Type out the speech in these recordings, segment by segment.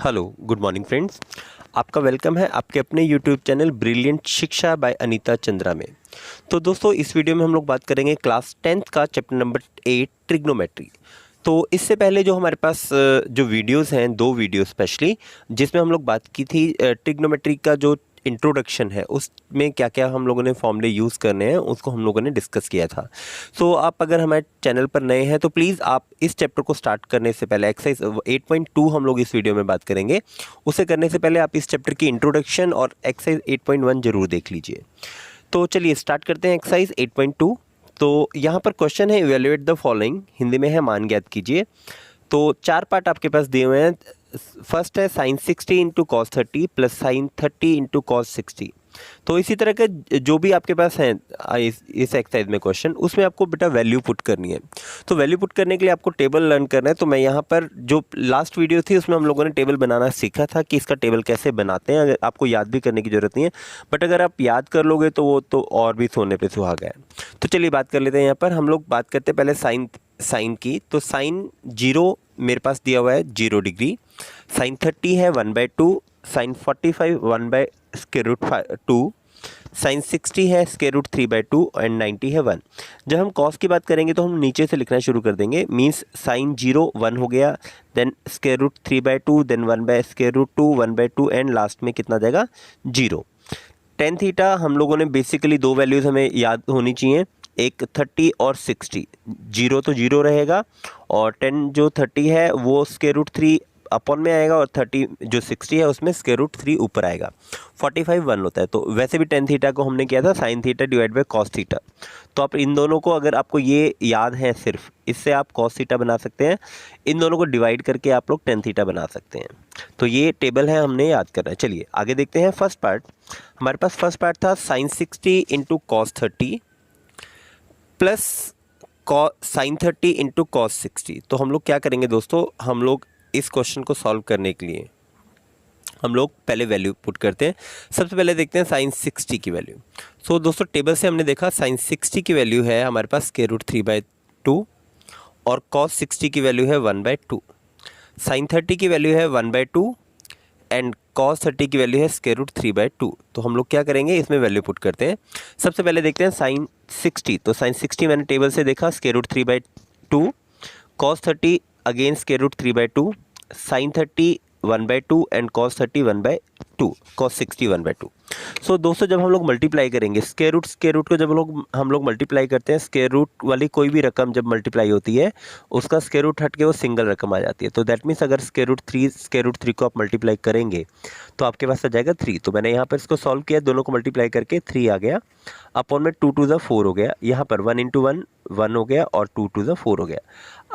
Hello good morning friends. आपका welcome है आपके अपने यूट्यूब चैनल ब्रिलियंट शिक्षा बाय अनीता चंद्रा में। तो दोस्तों इस वीडियो में हम लोग बात करेंगे क्लास 10th का चैप्टर नंबर 8 ट्रिग्नोमेट्री। तो इससे पहले जो हमारे पास जो वीडियोस हैं, दो वीडियो स्पेशली, जिसमें हम लोग बात की थी ट्रिग्नोमेट्री का जो इंट्रोडक्शन है उसमें क्या क्या हम लोगों ने फॉर्मूले यूज़ करने हैं उसको हम लोगों ने डिस्कस किया था। सो आप अगर हमारे चैनल पर नए हैं तो प्लीज़ आप इस चैप्टर को स्टार्ट करने से पहले एक्सरसाइज 8.2 हम लोग इस वीडियो में बात करेंगे, उसे करने से पहले आप इस चैप्टर की इंट्रोडक्शन और एक्सरसाइज 8.1 जरूर देख लीजिए। तो चलिए स्टार्ट करते हैं एक्सरसाइज 8.2। तो यहाँ पर क्वेश्चन है इवेल्युएट द फॉलोइंग, हिंदी में है मान ज्ञात कीजिए। तो चार पार्ट आपके पास दिए हुए हैं। फर्स्ट है sine 60 into cos 30 plus sine 30 into cos 60। तो इसी तरह के जो भी आपके पास हैं इस एक्सरसाइज में क्वेश्चन, उसमें आपको बेटा वैल्यू पुट करनी है। तो वैल्यू पुट करने के लिए आपको टेबल लर्न करना है। तो मैं यहाँ पर जो लास्ट वीडियो थी उसमें हम लोगों ने टेबल बनाना सीखा था कि इसका टेबल कैसे बनाते हैं। अगर आपको याद भी करने की ज़रूरत नहीं है, बट अगर आप याद कर लोगे तो वो तो और भी सोने पे सुहागा है। तो चलिए बात कर लेते हैं। यहाँ पर हम लोग बात करते हैं पहले साइन की। तो साइन 0 मेरे पास दिया हुआ है 0 डिग्री, साइन 30 है 1/2, साइन 45 1/√2, साइन 60 है √3/2 एंड 90 है 1। जब हम कॉस की बात करेंगे तो हम नीचे से लिखना शुरू कर देंगे। मीन्स साइन 0 1 हो गया, देन √3/2, देन 1/√2 1/2 एंड लास्ट में कितना जाएगा 0। टेन थीटा हम लोगों ने बेसिकली दो वैल्यूज़ हमें याद होनी चाहिए, एक 30 और 60। 0 तो 0 रहेगा और 10 जो 30 है वो √3 अपॉन में आएगा और 30 जो 60 है उसमें √3 ऊपर आएगा। 45 1 होता है। तो वैसे भी टेन थीटा को हमने किया था sine theta divide by cos theta. तो आप इन दोनों को, अगर आपको ये याद है सिर्फ इससे आप कॉस थीटा बना सकते हैं। इन दोनों को डिवाइड करके आप लोग टेन थीटा बना सकते हैं। तो ये टेबल है, हमने याद करना है। चलिए आगे देखते हैं। फर्स्ट पार्ट हमारे पास फर्स्ट पार्ट था sine 60 into cos 30 plus sine 30 into cos 60। तो हम लोग क्या करेंगे दोस्तों, हम लोग इस क्वेश्चन को सॉल्व करने के लिए हम लोग पहले वैल्यू पुट करते हैं। सबसे पहले देखते हैं साइन 60 की वैल्यू। सो दोस्तों टेबल से हमने देखा साइन 60 की वैल्यू है हमारे पास √3/2 और कॉस 60 की वैल्यू है 1/2। साइन 30 की वैल्यू है 1/2 एंड कॉस 30 की वैल्यू है √3/2। तो हम लोग क्या करेंगे, इसमें वैल्यू पुट करते हैं। सबसे पहले देखते हैं साइन 60। तो साइन 60 मैंने टेबल से देखा √3/2, cos 30 again √3/2, sine 30 1/2 and cos 30 1/2, cos 60 1/2। So दोस्तों जब हम लोग मल्टीप्लाई करेंगे स्क्वायर रूट को, जब हम लोग मल्टीप्लाई करते हैं, स्क्वायर रूट वाली कोई भी रकम जब मल्टीप्लाई होती है उसका स्क्वायर रूट हट के वो सिंगल रकम आ जाती है। तो दैट मीन्स अगर स्क्वायर रूट 3 को आप मल्टीप्लाई करेंगे तो आपके पास आ जाएगा 3। तो मैंने यहाँ पर इसको सॉल्व किया, दोनों को मल्टीप्लाई करके 3 आ गया, अपॉन में 2 2 4 हो गया। यहाँ पर 1 × 1 1 हो गया और 2 2 4 हो गया।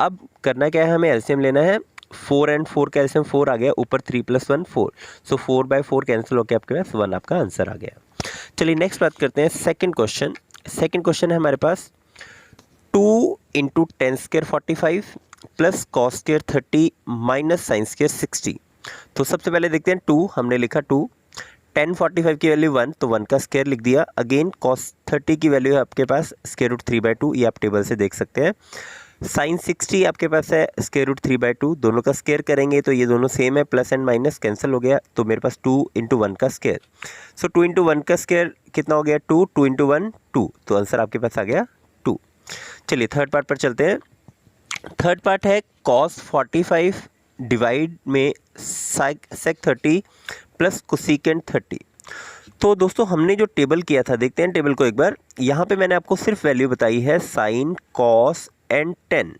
अब करना क्या है, हमें एलसीएम लेना है। 4 एंड 4 का एलसीएम 4 आ गया, ऊपर 3 + 1 4। सो 4/4 कैंसिल होकर आपके पास 1 आपका आंसर आ गया। चलिए नेक्स्ट बात करते हैं सेकंड क्वेश्चन। सेकंड क्वेश्चन है हमारे पास 2 × tan² 45 plus cos² 30 minus sin² 60। तो सबसे पहले देखते हैं 2, हमने लिखा 2, tan 45 की वैल्यू 1 तो 1 का स्क्वायर लिख दिया। अगेन cos 30 की वैल्यू है आपके पास √3/2, ये आप टेबल से देख सकते हैं। साइन 60 आपके पास है √3/2, दोनों का स्क्वायर करेंगे तो ये दोनों सेम है, प्लस एंड माइनस कैंसिल हो गया। तो मेरे पास 2 × 1 का स्क्वायर। सो 2 × 1 का स्क्वायर कितना हो गया 2, 2 × 1 2, तो आंसर आपके पास आ गया 2। चलिए थर्ड पार्ट पर चलते हैं। थर्ड पार्ट है cos 45 डिवाइड में sec 30 प्लस कोसेकेंट 30। तो दोस्तों हमने जो टेबल किया था, देखते हैं टेबल को एक बार। यहाँ पे मैंने आपको सिर्फ वैल्यू बताई है sine, cos and tan,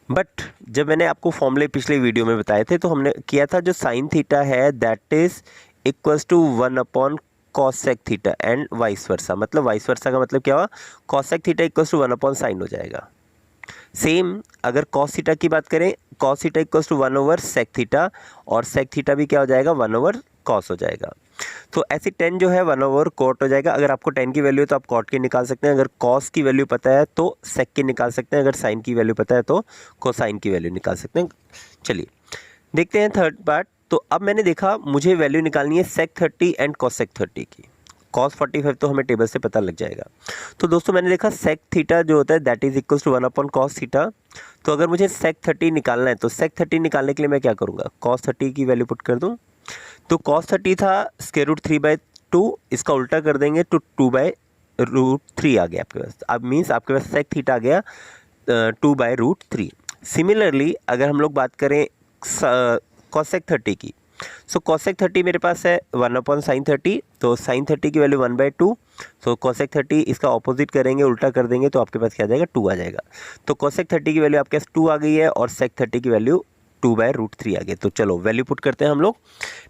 but जब मैंने आपको फॉर्मूले पिछले वीडियो में बताए थे तो हमने किया था जो साइन थीटा है that is equals to 1 cos sec theta and vice versa. मतलब वाइस वर्सा का मतलब क्या हुआ, cos sec theta equals to 1 sin हो जाएगा। सेम अगर cos थीटा की बात करें, cos theta equals to 1/sec theta और sec थीटा भी क्या हो जाएगा 1/cos हो जाएगा। तो ऐसे 10 जो है 1/cot हो जाएगा। अगर आपको 10 की वैल्यू है तो आप cot की निकाल सकते हैं, अगर cos की वैल्यू पता है तो sec की निकाल सकते हैं, अगर sin की वैल्यू पता है तो cosine की वैल्यू निकाल सकते हैं। चलिए देखते हैं थर्ड पार्ट। तो अब मैंने देखा मुझे वैल्यू निकालनी है sec 30 एंड cosec 30 की। cos 45 तो हमें टेबल से पता लग जाएगा। तो दोस्तों मैंने देखा sec थीटा जो होता है that is equal to 1 upon cos theta. तो अगर मुझे sec 30 निकालना है तो sec 30 निकालने के लिए मैं क्या करूँगा, cos 30 की वैल्यू पुट कर दूँ। तो cos 30 था स्क्वायर रूट 3/2, इसका उल्टा कर देंगे तो 2/√3 आ गया आपके पास। अब मीन्स आपके पास sec थीटा आ गया 2/√3। सिमिलरली अगर हम लोग बात करें cosec 30 की, सो cosec 30 मेरे पास है 1 अपॉन sin 30, तो sin 30 की वैल्यू 1/2। सो cosec 30 इसका ऑपोजिट करेंगे, उल्टा कर देंगे तो आपके पास क्या आ जाएगा, 2 आ जाएगा। तो cosec 30 की वैल्यू आपके पास 2 आ गई है और sec 30 की वैल्यू 2/√3 आ गई। तो चलो वैल्यू पुट करते हैं हम लोग।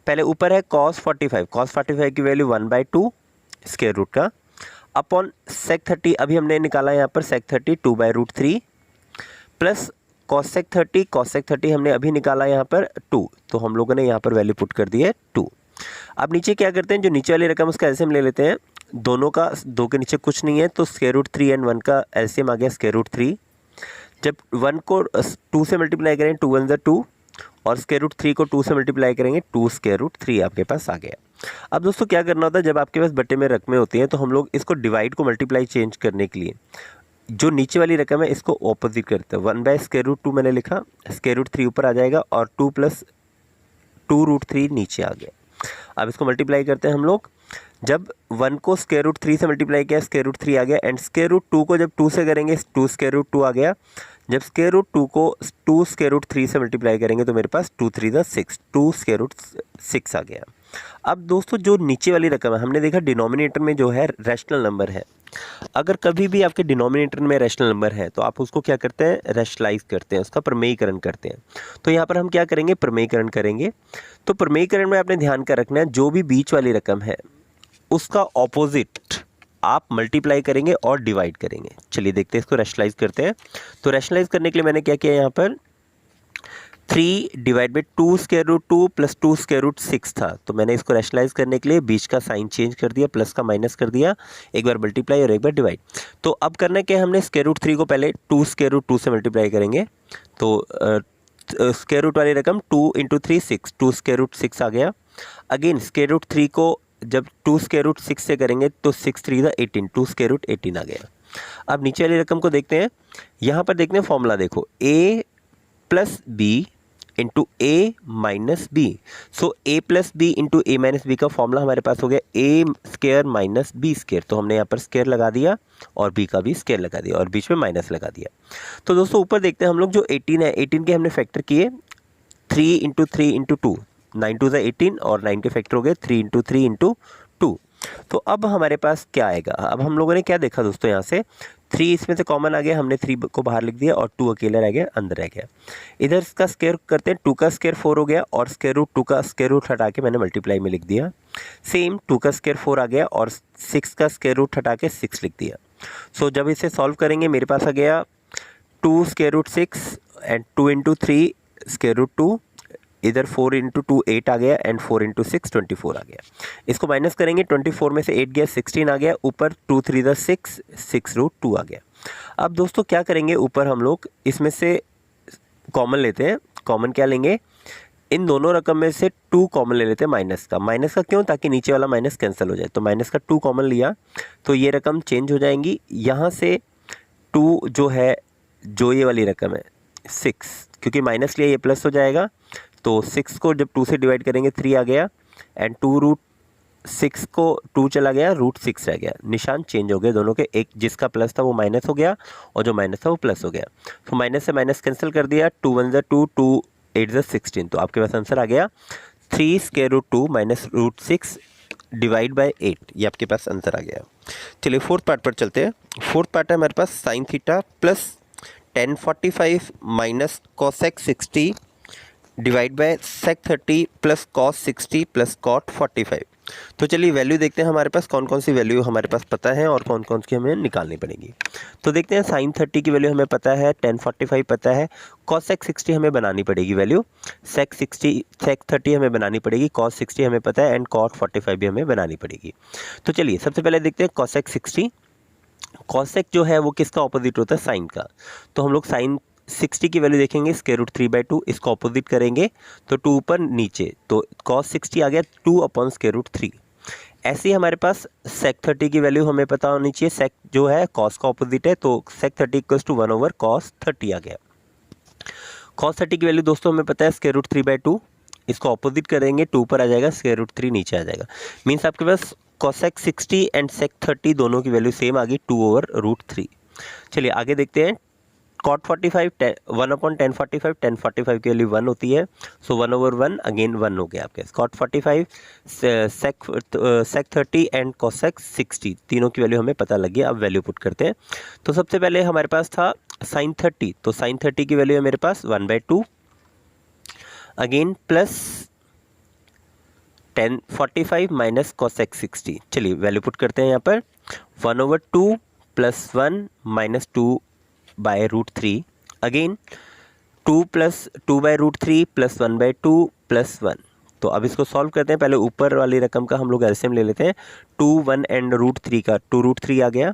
पहले ऊपर है cos 45 की वैल्यू 1/2 स्क्वायर रूट का अपॉन sec 30, अभी हमने निकाला यहाँ पर sec 30 2/√3 प्लस cosec 30 हमने अभी निकाला यहाँ पर 2, तो हम लोगों ने यहाँ पर वैल्यू पुट कर दी है 2। अब नीचे क्या करते हैं, जो नीचे वाली रकम उसका एलसीएम ले लेते हैं। दोनों का, 2 के नीचे कुछ नहीं है तो स्क्वायर रूट 3 एंड 1 का एलसीएम आ गया स्क्वायर रूट 3। जब 1 को 2 से मल्टीप्लाई करें 2 1 2 और स्क्वायर रूट 3 को 2 से मल्टीप्लाई करेंगे 2 स्क्वायर रूट 3 आपके पास आ गया। अब दोस्तों क्या करना होता है, जब आपके पास बटे में रकमें होती हैं तो हम लोग इसको डिवाइड को मल्टीप्लाई चेंज करने के लिए जो नीचे वाली रकम है इसको ऑपोजिट करते हैं। 1/√2 मैंने लिखा, स्क्वायर रूट 3 ऊपर आ जाएगा और 2 + 2√3 नीचे आ गया। अब इसको मल्टीप्लाई करते हैं हम लोग। जब 1 को स्क्वायर रूट 3 से मल्टीप्लाई किया स्क्वायर रूट 3 आ गया, एंड स्क्वायर रूट 2 को जब 2 से करेंगे 2 स्क्वायर रूट 2 आ गया। जब स्क्वायर रूट 2 को 2 स्क्वायर रूट 3 से मल्टीप्लाई करेंगे तो मेरे पास 2 3 = 6, 2 स्क्वायर रूट 6 आ गया। अब दोस्तों जो नीचे वाली रकम है, हमने देखा डिनोमिनेटर में जो है रैशनल नंबर है। अगर कभी भी आपके डिनोमिनेटर में रैशनल नंबर है तो आप उसको क्या करते हैं, रैशनलाइज करते हैं, उसका प्रमेयीकरण करते हैं। तो यहाँ पर हम क्या करेंगे, प्रमेयीकरण करेंगे। तो प्रमेयीकरण में आपने ध्यान का रखना है, जो भी बीच वाली रकम है उसका ऑपोजिट आप मल्टीप्लाई करेंगे और डिवाइड करेंगे। चलिए देखते हैं, इसको रैशनलाइज करते हैं। तो रैशनलाइज करने के लिए मैंने क्या किया, यहाँ पर 3 / 2 स्क्वायर रूट 2 + 2 स्क्वायर रूट 6 था। तो मैंने इसको रैशनलाइज करने के लिए बीच का साइन चेंज कर दिया, प्लस का माइनस कर दिया, एक बार मल्टीप्लाई और एक बार डिवाइड। तो अब करना क्या है, हमने स्क्वायर रूट 3 को पहले 2 स्क्वायर रूट 2 से मल्टीप्लाई करेंगे। तो स्क्वायर रूट वाली रकम 2 × 3 6, 2 स्क्वायर रूट 6 आ गया। अगेन स्क्वायर रूट 3 को जब 2 स्क्वायर रूट 6 से करेंगे तो 6 3 = 18, 2 स्क्वायर रूट 18 आ गया। अब नीचे वाली रकम को देखते हैं। यहाँ पर देखते हैं फॉर्मूला, देखो a + b × a - b। So a + b × a - b का फॉर्मूला हमारे पास हो गया a² - b²। तो हमने यहाँ पर स्क्वायर लगा दिया और b का भी स्क्वायर लगा दिया और बीच में माइनस लगा दिया। तो दोस्तों ऊपर देखते हैं हम लोग, जो 18 है 18 के हमने फैक्टर किए 3 × 3 × 2, 9 2 = 18 और 9 के फैक्टर हो गए 3 × 3 × 2। तो अब हमारे पास क्या आएगा, अब हम लोगों ने क्या देखा दोस्तों, यहाँ से 3 इसमें से कॉमन आ गया, हमने 3 को बाहर लिख दिया और 2 अकेला रह गया, अंदर रह गया। इधर इसका स्क्वायर करते हैं, 2 का स्क्वायर 4 हो गया और स्क्वायर रूट 2 का स्क्वायर रूट हटा के मैंने मल्टीप्लाई में लिख दिया। सेम 2 का स्क्वायर 4 आ गया और 6 का स्क्वायर रूट हटा के 6 लिख दिया। सो जब इसे सॉल्व करेंगे मेरे पास आ गया 2 square root 6 and 2 × 3 square root 2, इधर 4 × 2 8 आ गया एंड 4 × 6 24 आ गया। इसको माइनस करेंगे, 24 में से 8 गया 16 आ गया, ऊपर 2 3 = 6, 6√2 आ गया। अब दोस्तों क्या करेंगे, ऊपर हम लोग इसमें से कॉमन लेते हैं। कॉमन क्या लेंगे, इन दोनों रकम में से 2 कॉमन ले लेते हैं माइनस का। माइनस का क्यों, ताकि नीचे वाला माइनस कैंसिल हो जाए। तो माइनस का 2 कॉमन लिया तो ये रकम चेंज हो जाएंगी। यहाँ से 2 जो है, जो ये वाली रकम है 6, क्योंकि माइनस लिया ये प्लस हो जाएगा। तो 6 को जब 2 से डिवाइड करेंगे 3 आ गया एंड 2√6 को 2 चला गया, √6 रह गया। निशान चेंज हो गए दोनों के, एक जिसका प्लस था वो माइनस हो गया और जो माइनस था वो प्लस हो गया। तो माइनस से माइनस कैंसिल कर दिया, 2 1 = 2, 2 8 = 16। तो आपके पास आंसर आ गया 3 square root 2 minus √6 divide by 8। ये आपके पास आंसर आ गया। चलिए फोर्थ पार्ट पर चलते हैं। फोर्थ पार्ट है हमारे पास sin theta plus tan 45 minus cosec 60 divide by sec 30 plus cos 60 plus cot 45। तो चलिए वैल्यू देखते हैं हमारे पास कौन कौन सी वैल्यू हमारे पास पता है और कौन कौन सी हमें निकालनी पड़ेगी। तो देखते हैं sin 30 की वैल्यू हमें पता है, tan 45 पता है, cosec 60 हमें बनानी पड़ेगी वैल्यू, sec 30 हमें बनानी पड़ेगी, cos 60 हमें पता है एंड cot 45 भी हमें बनानी पड़ेगी। तो चलिए सबसे पहले देखते हैं cosec 60। cosec जो है वो किसका ऑपोजिट होता है, साइन का। तो हम लोग sin 60 की वैल्यू देखेंगे √3/2, इसको ऑपोजिट करेंगे तो 2 ऊपर नीचे, तो cos 60 आ गया 2 / √3 ऐसे ही हमारे पास sec 30 की वैल्यू हमें पता होनी चाहिए। sec जो है cos का ऑपोजिट है, तो sec 30 इक्वल्स टू 1/cos 30 आ गया। cos 30 की वैल्यू दोस्तों हमें पता है स्क्वायर रूट 3/2, इसको ऑपोजिट करेंगे 2 पर आ जाएगा, स्क्वायर रूट 3 नीचे आ जाएगा। मीन्स आपके पास cosec 60 एंड sec 30 दोनों की वैल्यू सेम आ गई 2/√3। चलिए आगे देखते हैं। cot 45 1/tan 45, tan 45 की वैल्यू 1 होती है, सो 1/1 अगेन 1 हो गया आपके। cot 45 sec 30 एंड cosec 60 तीनों की वैल्यू हमें पता लगी। अब वैल्यू पुट करते हैं। तो सबसे पहले हमारे पास था sin 30, तो sin 30 की वैल्यू है मेरे पास 1/2 again plus tan 45 minus cosec 60। चलिए वैल्यू पुट करते हैं यहाँ पर 1/2 plus 1 minus 2/√3 again 2/√3 plus 1/2 plus 1। तो अब इसको सॉल्व करते हैं। पहले ऊपर वाली रकम का हम लोग एलसीएम ले लेते हैं। 2 1 एंड √3 का 2√3 आ गया।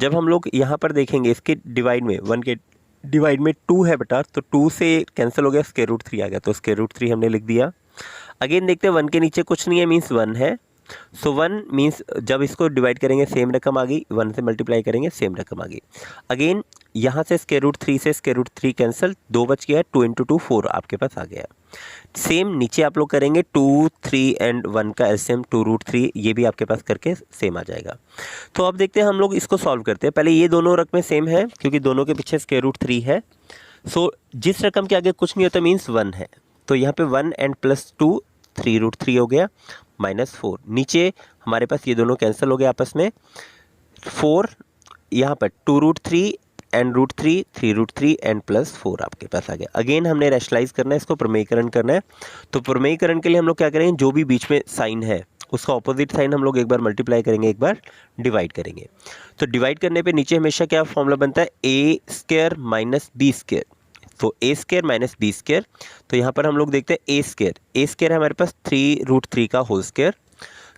जब हम लोग यहाँ पर देखेंगे इसके डिवाइड में 1 के डिवाइड में 2 है बेटा, तो 2 से कैंसिल हो गया, स्क्वायर रूट 3 आ गया, तो स्क्वायर रूट 3 हमने लिख दिया। अगेन देखते हैं 1 के नीचे कुछ नहीं है, मीन्स 1 है। सो 1 मीन्स जब इसको डिवाइड करेंगे सेम रकम आ गई, 1 से मल्टीप्लाई करेंगे सेम रकम आ गई। अगेन यहाँ से स्क्वायर रूट 3 से स्क्वायर रूट 3 कैंसिल, 2 बच गया, 2 × 2 4 आपके पास आ गया। सेम नीचे आप लोग करेंगे 2 3 एंड 1 का एलसीएम 2√3, ये भी आपके पास करके सेम आ जाएगा। तो अब देखते हैं हम लोग इसको सॉल्व करते हैं। पहले ये दोनों रकमें सेम है क्योंकि दोनों के पीछे स्क्वायर रूट 3 है। सो जिस रकम के आगे कुछ नहीं होता मीन्स 1 है, तो यहाँ पे 1 एंड प्लस 2 3√3 हो गया -4। नीचे हमारे पास ये दोनों कैंसिल हो गए आपस में, 4 यहाँ पर 2√3 एंड √3 3√3 एंड प्लस 4 आपके पास आ गया। अगेन हमने रैशनलाइज करना है, इसको प्रमेयीकरण करना है। तो प्रमेयीकरण के लिए हम लोग क्या करेंगे, जो भी बीच में साइन है उसका ऑपोजिट साइन हम लोग एक बार मल्टीप्लाई करेंगे, एक बार डिवाइड करेंगे। तो डिवाइड करने पे नीचे हमेशा क्या फॉर्मूला बनता है, a² माइनस b²। तो a² माइनस b²। तो यहाँ पर हम लोग देखते हैं a² है हमारे पास 3√3 का होल स्क्वायर।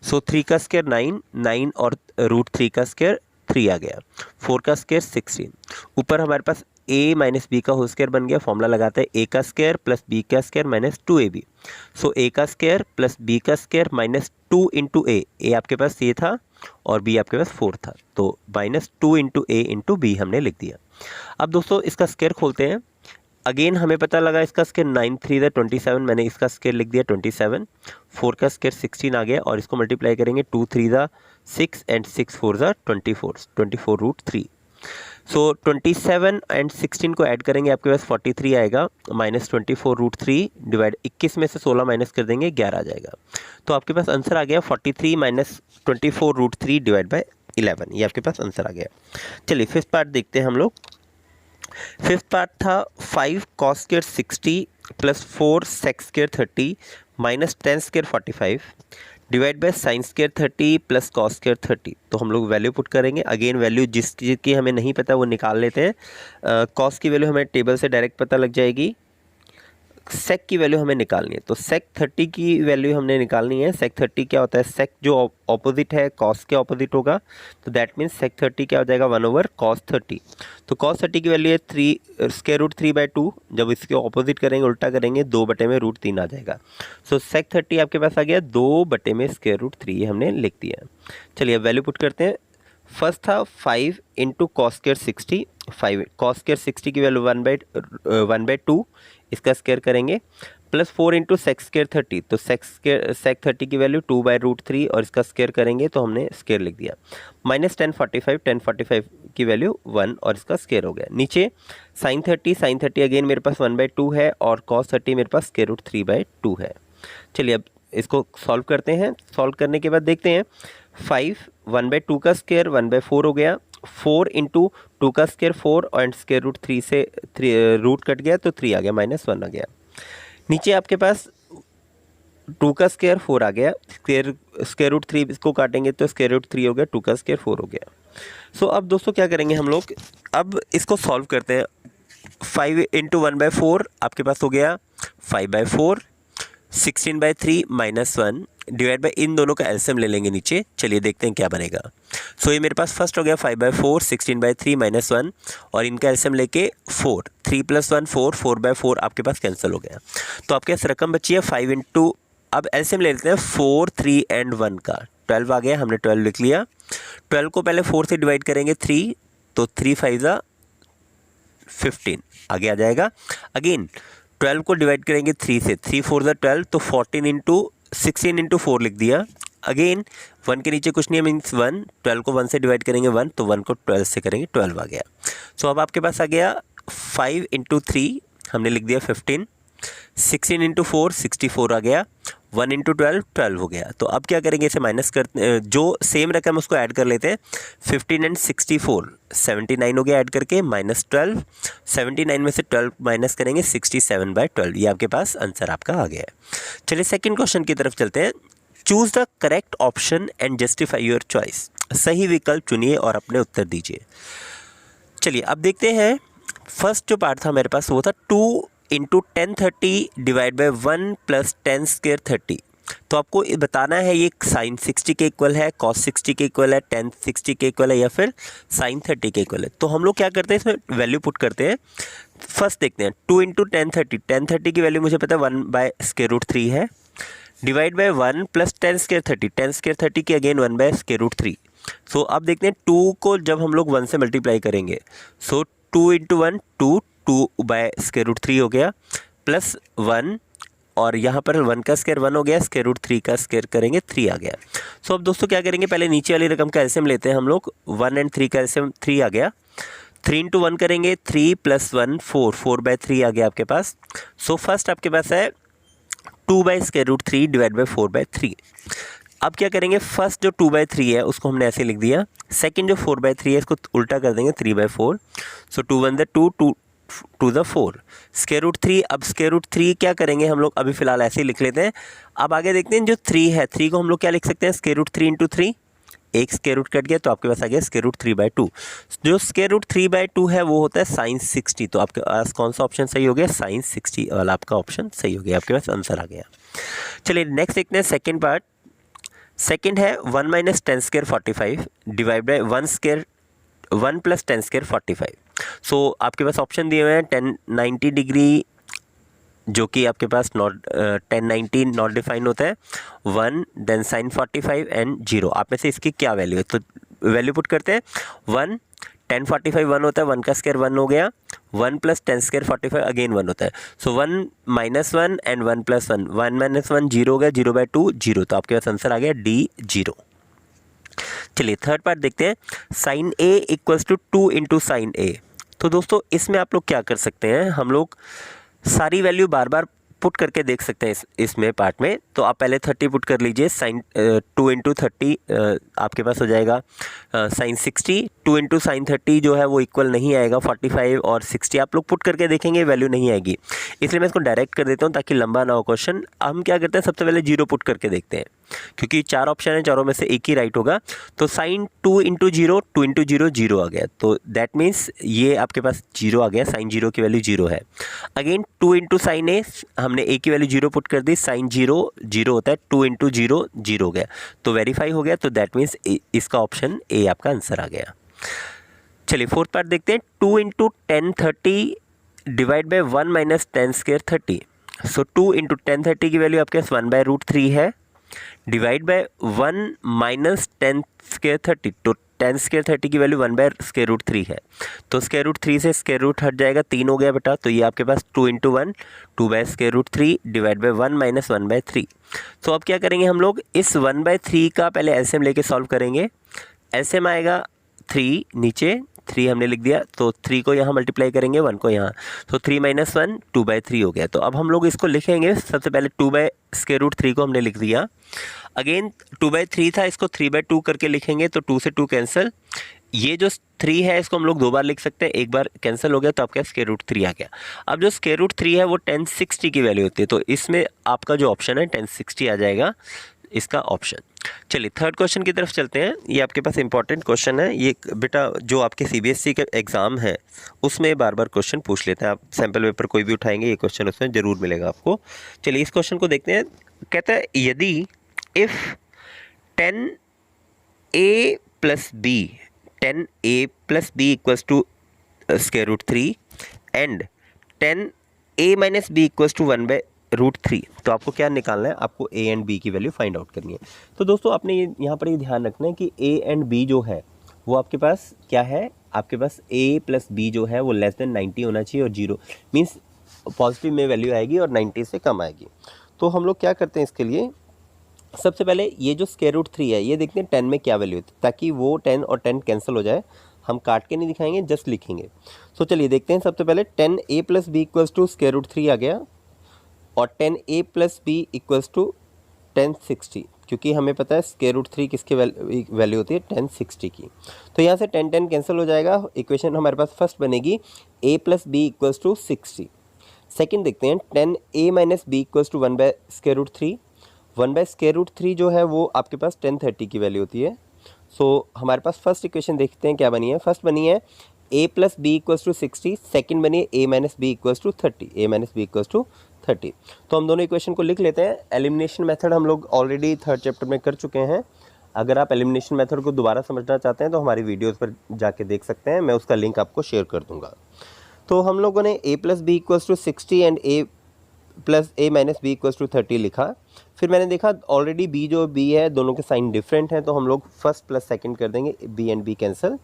सो 3 का स्क्वायर 9, 9 और √3 का स्क्वायर 3 आ गया, 4 का स्क्वायर 16। ऊपर हमारे पास a माइनस बी का होल स्क्वायर बन गया। फॉर्मूला लगाते हैं a का स्क्वायर प्लस b का square minus 2ab। So a का स्क्वायर प्लस b का स्क्वायर माइनस 2 इंटू a आपके पास ये था और b आपके पास 4 था, तो minus 2 into a into B हमने लिख दिया। अब दोस्तों इसका स्क्वायर खोलते हैं। अगेन हमें पता लगा इसका स्क्वायर 9 3 27, मैंने इसका स्क्वायर लिख दिया 27, 4 का स्क्वायर 16 आ गया और इसको मल्टीप्लाई करेंगे 2 3 6 एंड 6 4 24√3। सो 27 एंड 16 को ऐड करेंगे आपके पास 43 आएगा, -24√3 डिवाइड 21 में से 16 माइनस कर देंगे 11 आ जाएगा। तो आपके पास आंसर आ गया 43 माइनस 24√3 डिवाइड बाय 11, ये आपके पास आंसर आ गया। चलिए फिफ्थ पार्ट देखते हैं हम लोग। फिफ्थ पार्ट था 5 cos square 60 plus 4 sec square 30 minus tan square 45 divide by sin square 30 plus cos square 30। तो हम लोग वैल्यू पुट करेंगे। अगेन वैल्यू जिसकी हमें नहीं पता वो निकाल लेते हैं। cos की वैल्यू हमें टेबल से डायरेक्ट पता लग जाएगी। sec की वैल्यू हमें निकालनी है, तो sec 30 की वैल्यू हमने निकालनी है। sec 30 क्या होता है, sec जो ऑपोजिट है cos के ऑपोजिट होगा, तो दैट मीन्स sec 30 क्या हो जाएगा 1/cos 30। तो cos 30 की वैल्यू है 3 स्क्वायर रूट 3/2। जब इसके ऑपोजिट करेंगे उल्टा करेंगे 2/√3 आ जाएगा। सो sec 30 आपके पास आ गया 2/स्क्वायर रूट 3, ये हमने लिख दिया। चलिए अब वैल्यू पुट करते हैं। फर्स्ट था 5 into cos square 60, 5 cos square 60 की वैल्यू 1/2, इसका स्क्वायर करेंगे, प्लस 4 इंटू सेक्स स्क्वायर 30, तो सेक 30 की वैल्यू 2/√3 और इसका स्क्वायर करेंगे तो हमने स्क्वायर लिख दिया। माइनस tan 45 की वैल्यू 1 और इसका स्क्वायर हो गया। नीचे sin 30 अगेन मेरे पास 1/2 है और cos 30 मेरे पास स्क्वायर रूट 3/2 है। चलिए अब इसको सॉल्व करते हैं। सॉल्व करने के बाद देखते हैं 5 1/2 का स्क्वायर 1/4 हो गया, 4 इंटू 2 का स्क्वायर 4 एंड स्क्वायर रूट 3 से रूट कट गया तो 3 आ गया, -1 आ गया। नीचे आपके पास 2 का स्क्वायर 4 आ गया, स्क्वायर रूट 3 इसको काटेंगे तो स्क्वायर रूट 3 हो गया, 2 का स्क्वायर 4 हो गया। सो अब दोस्तों क्या करेंगे हम लोग, अब इसको सॉल्व करते हैं। 5 इंटू 1/4 आपके पास हो गया 5/4, 16/3 -1 डिवाइड बाई इन दोनों का एलसीएम ले लेंगे नीचे। चलिए देखते हैं क्या बनेगा। सो ये मेरे पास फर्स्ट हो गया 5/4, 16/3 -1 और इनका एलसीएम लेके 4, 3 + 1 4, 4/4 आपके पास कैंसिल हो गया। तो आपके पास रकम बची है 5 इंटू, अब एलसीएम ले लेते हैं 4, 3 एंड 1 का। 12 आ गया, हमने 12 लिख लिया। 12 को पहले 4 से डिवाइड करेंगे 3, तो 3 5 ज़ा 15 आगे आ जाएगा। अगेन 12 को डिवाइड करेंगे 3 से, 3 4 ज़ा 12, तो 16 इंटू 4 लिख दिया। अगेन 1 के नीचे कुछ नहीं है, मीन्स 1, 12 को 1 से डिवाइड करेंगे 1, तो 1 को 12 से करेंगे 12 आ गया। सो अब आपके पास आ गया 5 इंटू 3 हमने लिख दिया 15, 16 इंटू 4 64 आ गया, 1 इंटू 12 12 हो गया। तो अब क्या करेंगे, इसे माइनस कर, जो सेम रकम उसको ऐड कर लेते हैं। 15 एंड 64 79 हो गया, ऐड करके -12, 79 में से 12 माइनस करेंगे 67/12। ये आपके पास आंसर आपका आ गया है। चलिए सेकंड क्वेश्चन की तरफ चलते हैं। Choose the correct option and justify your choice. सही विकल्प चुनिए और अपने उत्तर दीजिए। चलिए अब देखते हैं। फर्स्ट जो पार्ट था मेरे पास वो था 2 into 1030 divide by 1 plus 10 square 30। तो आपको बताना है ये साइन 60 के इक्वल है, कॉस 60 के इक्वल है, टेन 60 के इक्वल है, या फिर साइन 30 के इक्वल है। तो हम लोग क्या करते हैं, इसमें वैल्यू पुट करते हैं। फर्स्ट देखते हैं 2 इंटू 1030 की वैल्यू मुझे पता है 1 बाय स्क्वायर रूट 3 है, डिवाइड बाय 1 प्लस 10 स्क्वायर 30 की अगेन 1 बाय स्क्वायर रूट 3। सो अब देखते हैं 2 को जब हम लोग 1 से मल्टीप्लाई करेंगे, सो 2 इंटू 1 2 बाय स्क्वायर रूट 3 हो गया, प्लस 1, और यहाँ पर 1 का स्क्वायर 1 हो गया, स्क्वायर रूट 3 का स्क्वायर करेंगे 3 आ गया। सो अब दोस्तों क्या करेंगे, पहले नीचे वाली रकम का एलसीएम लेते हैं हम लोग। 1 एंड 3 का एलसीएम 3 आ गया, 3 इंटू 1 करेंगे 3 प्लस 1 4 बाय 3 आ गया आपके पास। सो फर्स्ट आपके पास है 2 by square root 3 divide by 4 by 3। अब क्या करेंगे, फर्स्ट जो 2 बाई 3 है उसको हमने ऐसे लिख दिया, सेकंड जो 4 बाई 3 है इसको उल्टा कर देंगे 3 by 4। So 2 1 2 2 the 4 square root 3। अब स्क्वायर रूट 3 क्या करेंगे हम लोग, अभी फिलहाल ऐसे ही लिख लेते हैं। अब आगे देखते हैं जो 3 है, 3 को हम लोग क्या लिख सकते हैं, स्क्वायर रूट 3 इंटू 3, एक स्क्वायर रूट कट गया तो आपके पास आ गया स्क्वायर रूट 3/2। जो स्क्वायर रूट 3/2 है वो होता है साइन 60। तो आपके पास कौन सा ऑप्शन सही हो गया, साइन 60 वाला आपका ऑप्शन सही हो गया, आपके पास आंसर आ गया। चलिए नेक्स्ट देखते हैं सेकंड पार्ट। सेकंड है 1 minus 10 square 45 divide by 1 plus 10 square 45। सो आपके पास ऑप्शन दिए हुए हैं 1090 डिग्री, जो कि आपके पास नॉट 1090 नॉट डिफाइन होता है, 1 देन साइन 45 एंड 0। आप में से इसकी क्या वैल्यू है, तो वैल्यू पुट करते हैं। 1 10 45 1 होता है, 1 का स्क्वायर 1 हो गया, 1 प्लस 10 स्क्वायर 45 अगेन 1 होता है। सो 1 माइनस 1 एंड 1 प्लस 1, 1 माइनस 1 0 हो गया, 0/2 0। तो आपके पास आंसर आ गया D 0। चलिए थर्ड पार्ट देखते हैं। Sine A equals to 2 into sine A। तो दोस्तों इसमें आप लोग क्या कर सकते हैं, हम लोग सारी वैल्यू बार बार पुट करके देख सकते हैं इसमें पार्ट में। तो आप पहले 30 पुट कर लीजिए, साइन 2 इंटू 30 आपके पास हो जाएगा साइन 60। 2 इंटू साइन 30 जो है वो इक्वल नहीं आएगा, 45 और 60 आप लोग पुट करके देखेंगे वैल्यू नहीं आएगी, इसलिए मैं इसको डायरेक्ट कर देता हूँ ताकि लंबा ना हो क्वेश्चन। हम क्या करते हैं, सबसे पहले 0 पुट करके देखते हैं, क्योंकि 4 ऑप्शन है, चारों में से एक ही राइट होगा। तो साइन 2 इंटू 0 2 इंटू 0 0 आ गया, तो दैट मीन्स ये आपके पास 0 आ गया, साइन 0 की वैल्यू 0 है। अगेन 2 इंटू साइन ए, हमने ए की वैल्यू 0 पुट कर दी, साइन 0 0 होता है, 2 इंटू 0 0 हो गया, तो वेरीफाई हो गया। तो दैट मीन्स इसका ऑप्शन ए आपका आंसर आ गया। चलिए फोर्थ पार्ट देखते हैं। 2 into 1030 divide by 1 minus 10 square 30। So 2 into 1030 की वैल्यू आपके पास 1/√3 है, डिवाइड बाय 1 माइनस 10 स्क्वायर 30। तो 10 स्क्वायर 30 की वैल्यू 1/√3 है, तो स्क्वायर-रूट 3 से स्क्वायर रूट हट जाएगा, 3 हो गया बेटा। तो ये आपके पास 2 इंटू 1 2/√3 डिवाइड बाय 1 माइनस 1/3। तो अब क्या करेंगे हम लोग, इस 1/3 का पहले एलसीएम लेके सॉल्व करेंगे। एलसीएम आएगा 3, नीचे 3 हमने लिख दिया, तो 3 को यहाँ मल्टीप्लाई करेंगे 1 को यहाँ, तो 3 माइनस 1 2/3 हो गया। तो अब हम लोग इसको लिखेंगे, सबसे पहले 2/√3 को हमने लिख दिया, अगेन 2/3 था, इसको 3/2 करके लिखेंगे, तो 2 से 2 कैंसिल। ये जो 3 है इसको हम लोग 2 बार लिख सकते हैं, एक बार कैंसिल हो गया, तो आपका स्क्वायर-रूट 3 आ गया। अब जो स्क्वायर-रूट 3 है वो 1060 की वैल्यू होती है, तो इसमें आपका जो ऑप्शन है 1060 आ जाएगा इसका ऑप्शन। चलिए थर्ड क्वेश्चन की तरफ चलते हैं। ये आपके पास इंपॉर्टेंट क्वेश्चन है, ये बेटा जो आपके सीबीएसई के एग्ज़ाम है उसमें बार बार क्वेश्चन पूछ लेते हैं। आप सैम्पल पेपर कोई भी उठाएंगे ये क्वेश्चन उसमें ज़रूर मिलेगा आपको। चलिए इस क्वेश्चन को देखते हैं। कहता है यदि if 10a plus B equals to square root 3 and 10a minus B equals to 1/√3 √3। तो आपको क्या निकालना है, आपको a एंड b की वैल्यू फाइंड आउट करनी है। तो दोस्तों आपने ये यहाँ पर ये ध्यान रखना है कि a एंड b जो है वो आपके पास क्या है, आपके पास a प्लस b जो है वो लेस देन 90 होना चाहिए और 0 मीन्स पॉजिटिव में वैल्यू आएगी और 90 से कम आएगी। तो हम लोग क्या करते हैं इसके लिए, सबसे पहले ये जो √3 है ये देखते हैं 10 में क्या वैल्यू होती है, ताकि वो 10 और 10 कैंसिल हो जाए। हम काट के नहीं दिखाएंगे, जस्ट लिखेंगे। तो चलिए देखते हैं, सबसे पहले 10a plus B equals to √3 आ गया और 10a plus B equals to 1060, क्योंकि हमें पता है √3 किसकी वैल्यू होती है 1060 की। तो यहाँ से 10 10 कैंसिल हो जाएगा, इक्वेशन हमारे पास फर्स्ट बनेगी a plus B equals to 60। Second देखते हैं 10a minus B equals to 1/√3। 1/√3 जो है वो आपके पास 1030 की वैल्यू होती है। सो हमारे पास फर्स्ट इक्वेशन देखते हैं क्या बनी है। फर्स्ट बनी है a plus B equals to 60, second बनी है a minus B equals to 30, a minus B equals to 30। तो हम दोनों इक्वेशन को लिख लेते हैं। एलिमिनेशन मेथड हम लोग ऑलरेडी थर्ड चैप्टर में कर चुके हैं। अगर आप एलिमिनेशन मेथड को दोबारा समझना चाहते हैं तो हमारी वीडियोज़ पर जाके देख सकते हैं, मैं उसका लिंक आपको शेयर कर दूँगा। तो हम लोगों ने a plus B equals to 60 and a plus a minus B equals to 30 लिखा। फिर मैंने देखा ऑलरेडी b जो b है दोनों के साइन डिफरेंट हैं, तो हम लोग फर्स्ट प्लस सेकंड कर देंगे, b and b cancel.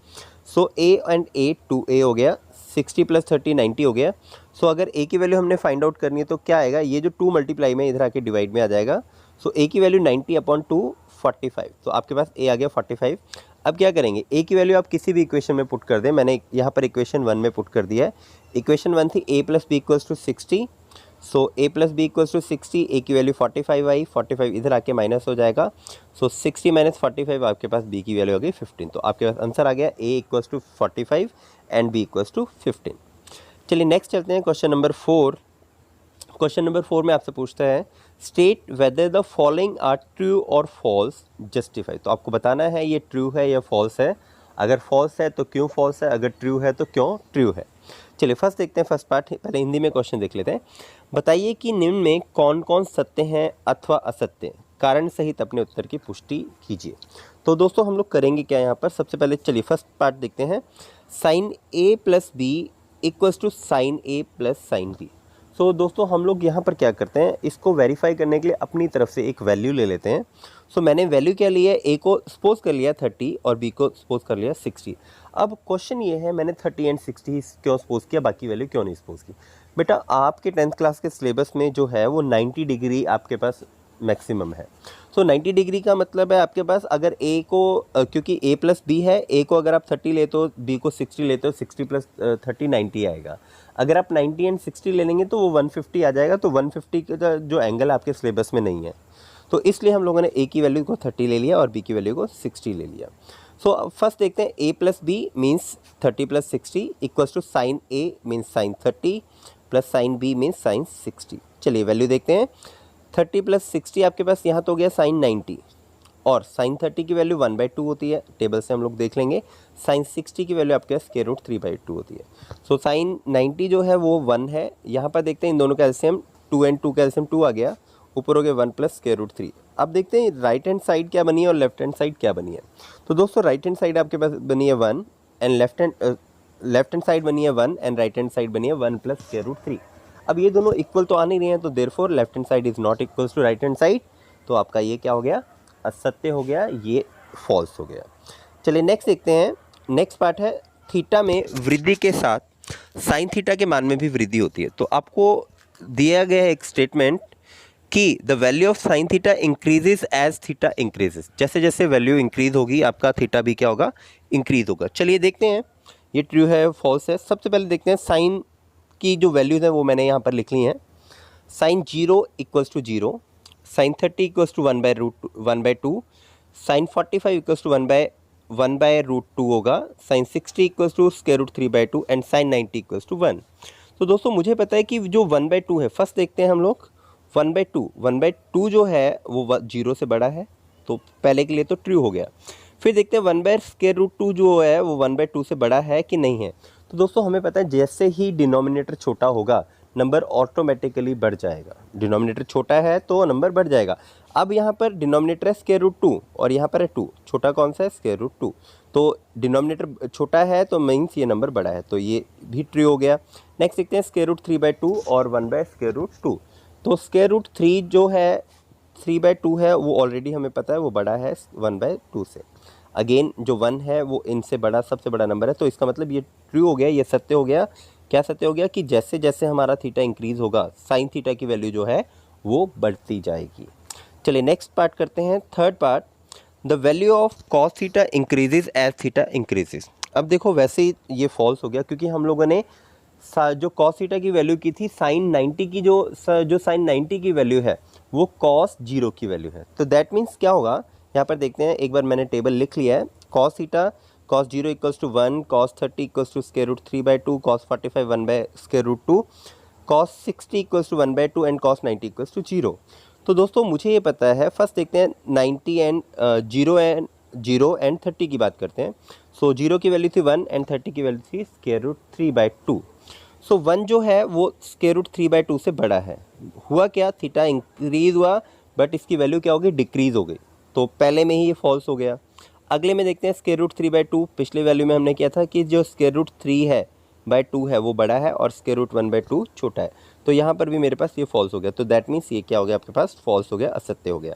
So a and a 2a हो गया, 60 प्लस 30 90 हो गया। सो अगर a की वैल्यू हमने फाइंड आउट करनी है तो क्या आएगा, ये जो 2 मल्टीप्लाई में इधर आके डिवाइड में आ जाएगा। सो a की वैल्यू 90/2 45, तो आपके पास a आ गया 45। अब क्या करेंगे, a की वैल्यू आप किसी भी इक्वेशन में पुट कर दें। मैंने यहाँ पर इक्वेशन 1 में पुट कर दिया है। इक्वेशन 1 थी a plus B equals to 60। So a plus B equals to 60, a की वैल्यू 45 आई, 45 इधर आके माइनस हो जाएगा। सो 60 माइनस 45 आपके पास b की वैल्यू आ गई 15। तो आपके पास आंसर आ गया a equals to 45 and b equals to 15। चलिए नेक्स्ट चलते हैं क्वेश्चन नंबर 4। क्वेश्चन नंबर 4 में आपसे पूछता है state whether the following are true और फॉल्स, जस्टिफाई। तो आपको बताना है ये ट्रू है या फॉल्स है। अगर फॉल्स है तो क्यों फॉल्स है, अगर ट्रू है तो क्यों ट्रू है। चलिए फर्स्ट देखते हैं, फर्स्ट पार्ट पहले हिंदी में क्वेश्चन देख लेते हैं। बताइए कि निम्न में कौन कौन सत्य हैं अथवा असत्य, कारण सहित अपने उत्तर की पुष्टि कीजिए। तो दोस्तों हम लोग करेंगे क्या यहाँ पर, सबसे पहले चलिए फर्स्ट पार्ट देखते हैं। Sine a plus B equals to sine a plus sine b. So दोस्तों हम लोग यहाँ पर क्या करते हैं, इसको वेरीफाई करने के लिए अपनी तरफ से एक वैल्यू ले लेते हैं। सो मैंने वैल्यू क्या लिया है, a को सपोज कर लिया 30 और b को सपोज कर लिया 60। अब क्वेश्चन ये है मैंने 30 एंड 60 क्यों सपोज किया, बाकी वैल्यू क्यों नहीं सपोज की। बेटा आपके 10th क्लास के सिलेबस में जो है वो 90 डिग्री आपके पास मैक्सिमम है। सो 90 डिग्री का मतलब है आपके पास अगर a को क्योंकि a प्लस बी है, a को अगर आप 30 लेते हो b को 60 लेते हो, 60 प्लस 30 90 आएगा। अगर आप 90 एंड 60 ले लेंगे तो वो 150 आ जाएगा। तो 150 का जो एंगल आपके सिलेबस में नहीं है, तो इसलिए हम लोगों ने a की वैल्यू को 30 ले लिया और b की वैल्यू को 60 ले लिया। सो फर्स्ट देखते हैं a plus B means 30 plus 60 equals to sine a means sine 30 plus sine b means sine 60। चलिए वैल्यू देखते हैं, 30 प्लस 60 आपके पास यहाँ तो हो गया साइन 90 और साइन 30 की वैल्यू 1/2 होती है, टेबल से हम लोग देख लेंगे। साइन 60 की वैल्यू आपके पास √3/2 होती है। सो साइन 90 जो है वो 1 है। यहाँ पर देखते हैं इन दोनों का एलसीएम 2 एंड 2 का एलसीएम 2 आ गया, ऊपर हो गया 1 प्लस √3। अब देखते हैं राइट हैंड साइड क्या बनी है और लेफ्ट हैंड साइड क्या बनी है। तो दोस्तों राइट हैंड साइड आपके पास बनी है 1 एंड लेफ्ट हैंड साइड बनी है 1 एंड राइट हैंड साइड बनी है 1 प्लस √3। अब ये दोनों इक्वल तो आ नहीं रहे हैं, तो therefore left hand side is not equal to right hand side. तो आपका ये क्या हो गया, असत्य हो गया, ये फॉल्स हो गया। चलिए नेक्स्ट देखते हैं। नेक्स्ट पार्ट है थीटा में वृद्धि के साथ साइन थीटा के मान में भी वृद्धि होती है। तो आपको दिया गया है एक स्टेटमेंट कि the value of sine theta increases as theta increases, जैसे जैसे वैल्यू इंक्रीज होगी आपका थीटा भी क्या होगा, इंक्रीज होगा। चलिए देखते हैं ये ट्रू है फॉल्स है। सबसे पहले देखते हैं साइन की जो वैल्यूज हैं वो मैंने यहाँ पर लिख ली हैं। Sine 0 equals to 0, sine 30 equals to 1/2, sine 45 equals to 1/√2 होगा, sine 60 equals to √3/2 and sine 90 equals to 1। तो दोस्तों मुझे पता है कि जो 1/2 है, फर्स्ट देखते हैं हम लोग 1/2 जो है वो 0 से बड़ा है, तो पहले के लिए तो ट्रू हो गया। फिर देखते हैं 1/√2 जो है वो 1/2 से बड़ा है कि नहीं है। तो दोस्तों हमें पता है जैसे ही डिनोमिनेटर छोटा होगा नंबर ऑटोमेटिकली बढ़ जाएगा। डिनोमिनेटर छोटा है तो नंबर बढ़ जाएगा। अब यहाँ पर डिनोमिनेटर है √2 और यहाँ पर है 2, छोटा कौन सा है √2। तो डिनोमिनेटर छोटा है तो मीन्स ये नंबर बड़ा है, तो ये भी ट्रू हो गया। नेक्स्ट देखते हैं √3/2 और 1/√2। तो स्क्वायर रूट 3 जो है 3/2 है वो ऑलरेडी हमें पता है वो बड़ा है 1/2 से। अगेन जो 1 है वो इनसे बड़ा सबसे बड़ा नंबर है, तो इसका मतलब ये ट्रू हो गया, ये सत्य हो गया। क्या सत्य हो गया कि जैसे जैसे हमारा थीटा इंक्रीज होगा साइन थीटा की वैल्यू जो है वो बढ़ती जाएगी। चलिए नेक्स्ट पार्ट करते हैं, third part. The value of cos theta increases as theta increases. अब देखो वैसे ही ये फॉल्स हो गया, क्योंकि हम लोगों ने जो कॉस थीटा की वैल्यू की थी साइन 90 की, जो साइन 90 की वैल्यू है वो कॉस 0 की वैल्यू है। तो दैट मीन्स क्या होगा, यहाँ पर देखते हैं, एक बार मैंने टेबल लिख लिया है। Cos theta cos 0 equals to 1, cos 30 equals to square root 3/2, cos 45 1/√2, cos 60 equals to 1/2 and cos 90 equals to 0। तो दोस्तों मुझे ये पता है, फर्स्ट देखते हैं 90 एंड 0 एंड 30 की बात करते हैं। सो 0 की वैल्यू थी 1 एंड 30 की वैल्यू थी स्क्वायर रूट 3/2। सो 1 जो है वो स्क्वायर रूट 3/2 से बड़ा है। हुआ क्या, थीटा इंक्रीज हुआ बट इसकी वैल्यू क्या हो गई, डिक्रीज हो गई। तो पहले में ही ये फॉल्स हो गया। अगले में देखते हैं स्क्वायर रूट 3/2। पिछले वैल्यू में हमने किया था कि जो स्क्वायर रूट 3/2 है वो बड़ा है और स्क्वायर रूट 1/2 छोटा है। तो यहाँ पर भी मेरे पास ये फॉल्स हो गया। तो दैट मीन्स ये क्या हो गया आपके पास, फॉल्स हो गया, असत्य हो गया।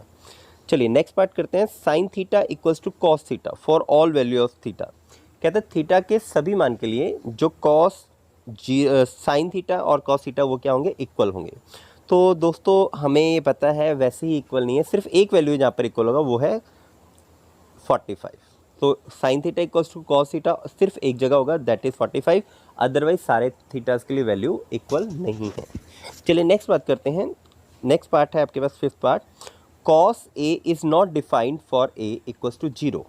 चलिए नेक्स्ट पार्ट करते हैं, sine theta equals to cos theta for all value of theta. कहते हैं थीटा के सभी मान के लिए जो साइन थीटा और कॉस थीटा वो क्या होंगे, इक्वल होंगे। तो दोस्तों हमें ये पता है वैसे ही इक्वल नहीं है, सिर्फ एक वैल्यू जहाँ पर इक्वल होगा वो है 45। तो sine theta equals to cos theta सिर्फ एक जगह होगा, दैट इज़ 45। अदरवाइज सारे थीटास के लिए वैल्यू इक्वल नहीं है। चलिए नेक्स्ट बात करते हैं, नेक्स्ट पार्ट है आपके पास fifth part. Cos a is not defined for a equals to 0।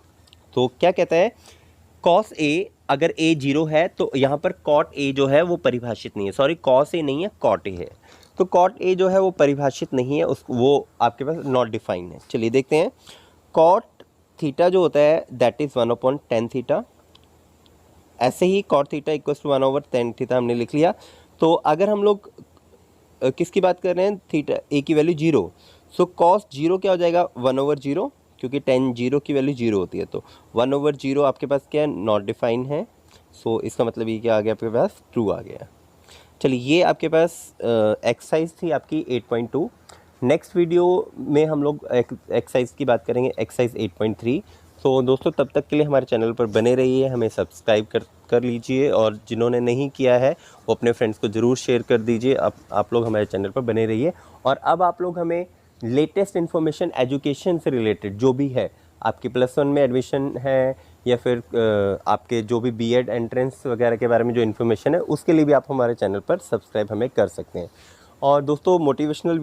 तो क्या कहता है, कॉस ए अगर ए 0 है तो यहाँ पर कॉट ए जो है वो परिभाषित नहीं है। सॉरी, कॉस ए नहीं है, कॉट ए है। तो कॉट ए जो है वो परिभाषित नहीं है, वो आपके पास नॉट डिफाइंड है। चलिए देखते हैं, कॉट थीटा जो होता है दैट इज़ 1/10 थीटा। ऐसे ही cot theta equals to 1/10 theta हमने लिख लिया। तो अगर हम लोग किसकी बात कर रहे हैं, थीटा ए की वैल्यू 0, सो कॉस 0 क्या हो जाएगा, 1/0, क्योंकि 10 0 की वैल्यू 0 होती है। तो 1/0 आपके पास क्या है, नॉट डिफाइंड है। सो इसका मतलब ये क्या आ गया आपके पास, ट्रू आ गया। चलिए ये आपके पास एक्सरसाइज थी आपकी 8.2। नेक्स्ट वीडियो में हम लोग एक्सरसाइज की बात करेंगे, एक्सरसाइज 8.3। तो दोस्तों तब तक के लिए हमारे चैनल पर बने रहिए, हमें सब्सक्राइब कर लीजिए, और जिन्होंने नहीं किया है वो अपने फ्रेंड्स को ज़रूर शेयर कर दीजिए। आप लोग हमारे चैनल पर बने रहिए। और अब आप लोग हमें लेटेस्ट इन्फॉर्मेशन एजुकेशन से रिलेटेड जो भी है, आपकी +1 में एडमिशन है या फिर आपके जो भी बीएड एंट्रेंस वगैरह के बारे में जो इन्फॉर्मेशन है, उसके लिए भी आप हमारे चैनल पर सब्सक्राइब हमें कर सकते हैं। और दोस्तों मोटिवेशनल